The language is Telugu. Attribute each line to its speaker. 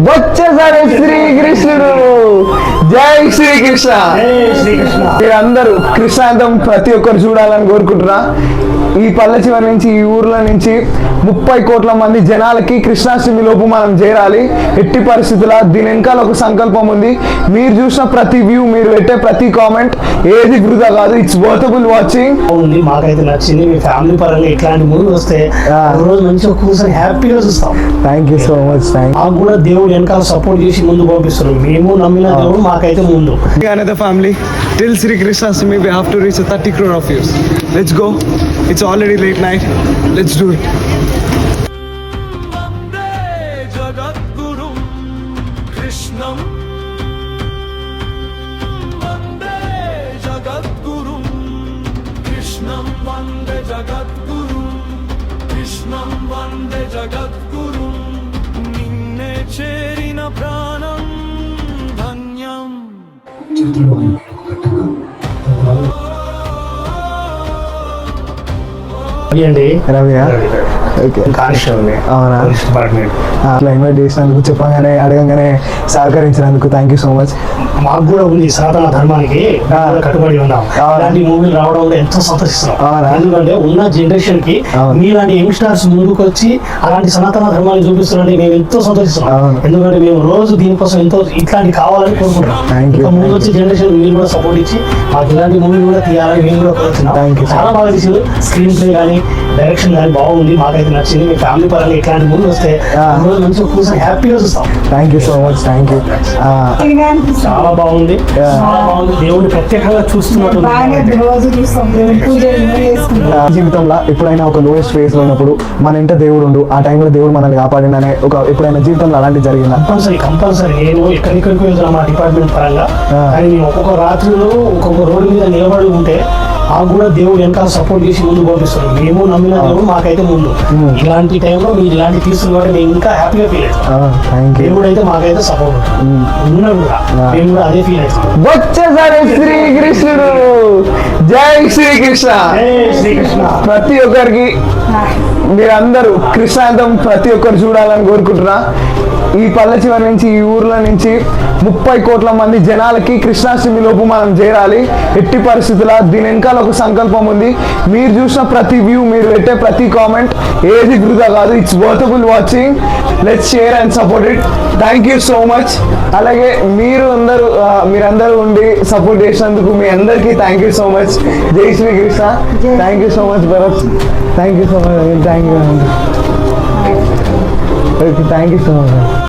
Speaker 1: వచ్చేసారి శ్రీకృష్ణుడు. జై శ్రీకృష్ణ. మీరందరూ కృష్ణాంతం ప్రతి ఒక్కరు చూడాలని కోరుకుంటున్నా. ఈ పల్లె చివరి నుంచి, ఈ ఊర్ల నుంచి 30 కోట్ల మంది జనాలకి కృష్ణాష్టమి లోపు మనం చేరాలి. ఎట్టి పరిస్థితుల దీని వెనకాల ఒక సంకల్పం ఉంది. మీరు చూసిన ప్రతి వ్యూ, మీరు పెట్టే ప్రతి కామెంట్ ఏది వృధా కాదు. It's worthable watching.
Speaker 2: ఉంది, మాకైతే నచ్చింది. మీ ఫ్యామిలీ పరంగా ఇట్లాంటి మూవీ వస్తే రోజు మంచిగా కూర్చొని హ్యాపీగా చూస్తాం.
Speaker 1: Thank you so much.
Speaker 2: మాకు కూడా దేవుడు వెనకాల సపోర్ట్ చేసి ముందు పంపిస్తున్నాం. మేము నమ్మిన దేవుడు మాకైతే ముందు.
Speaker 1: Another family till Sri Krishnastami we have to reach 30 crore of views. Let's go. It's already late night. Let's do it.
Speaker 3: Vande Jagadgurum Krishnam Vande Jagadgurum Krishnam Vande Jagadgurum Krishnam Vande Jagadgurum Ninne cherina pranam dhanyam
Speaker 2: అండి
Speaker 1: రవియా
Speaker 2: కానిస్టేబుల్
Speaker 1: అవునా?
Speaker 2: డిపార్ట్మెంట్.
Speaker 1: అట్లా ఇన్వైట్ చేసినందుకు, చెప్పగానే అడగంగానే సహకరించినందుకు థ్యాంక్ యూ సో మచ్.
Speaker 2: మాకు కూడా ఉంది సనాతన ధర్మానికి కట్టుబడి ఉన్నాం. ఇలాంటి మూవీలు రావడం కూడా ఎంతో సంతోషిస్తున్నాం. ఎందుకంటే ఉన్న జనరేషన్ కి మీలాంటి యంగ్స్టర్స్ ముందుకు వచ్చి అలాంటి సనాతన ధర్మాన్ని చూపిస్తున్నారని మేము ఎంతో సంతోషిస్తున్నాం. ఎందుకంటే మేము రోజు దీనికోసం ఎంతో ఇట్లాంటి కావాలని కోరుకుంటున్నాం. ముందు వచ్చే జనరేషన్ మీరు కూడా సపోర్ట్ ఇచ్చి మాకు ఇలాంటి మూవీ కూడా తీయాలని మేము కూడా కోరుతున్నాం. చాలా బాగా తీసింది. స్క్రీన్ ప్లే కానీ, డైరెక్షన్ కానీ బాగుంది. మాకైతే నచ్చింది. మీ ఫ్యామిలీ పరంగా ఇట్లాంటి మూవీ వస్తే రోజు మంచిగా కూర్చొని హ్యాపీగా చూస్తాం.
Speaker 1: Thank you so much. Thank you.
Speaker 2: చాలా బాగుంది. చాలా బాగుంది. దేవుడిని ప్రత్యేకంగా చూస్తున్నట్టు.
Speaker 1: జీవితంలో ఎప్పుడైనా ఒక లోయెస్ట్ ఫేజ్ లో ఉన్నప్పుడు మన ఇంట దేవుడు ఉండు, ఆ టైంలో దేవుడు మనల్ని కాపాడిననే ఒక ఎప్పుడైనా జీవితంలో అలాంటి జరిగిందా?
Speaker 2: కంపల్సరీ నేను ఎక్కడికి వెళ్తున్నా మా డిపార్ట్మెంట్ పరంగా. కానీ మేము ఒక్కొక్క రాత్రిలో ఒక్కొక్క రోడ్డు మీద నిలబడి ఉంటే మాకు కూడా దేవుడు వెనకాల సపోర్ట్ చేసి ముందు పంపిస్తారు. మేము నమ్మిన దేవుడు మాకైతే ముందు. ఇలాంటి టైంలో మీరు ఇలాంటి తీసుకుని మేము ఇంకా హ్యాపీగా ఫీల్ అవుతాం. దేవుడు అయితే మాకైతే సపోర్ట్ ఉన్నాడు కూడా. మేము కూడా అదే ఫీల్ అవుతాం.
Speaker 1: వచ్చేసారి శ్రీకృష్ణుడు. జై శ్రీకృష్ణ.
Speaker 2: శ్రీకృష్ణ.
Speaker 1: ప్రతి ఒక్కరికి మీరందరూ కృష్ణాంతం ప్రతి ఒక్కరు చూడాలని కోరుకుంటున్నా. ఈ పల్లె చివరి నుంచి, ఈ ఊర్ల నుంచి 30 కోట్ల మంది జనాలకి కృష్ణాష్టమి లోపు మనం చేరాలి. ఎట్టి పరిస్థితుల దీని వెనకాల ఒక సంకల్పం ఉంది. మీరు చూసిన ప్రతి వ్యూ, మీరు పెట్టే ప్రతి కామెంట్ ఏది వృధా కాదు. It's worthable watching. Let's share and support it. Thank you so much. అలాగే మీరందరూ ఉండి సపోర్ట్ చేసినందుకు మీ అందరికీ thank you so much. Jai Sri Krishna. Thank you so much Bharat. Thank you so much. Thank you. Thank you so much.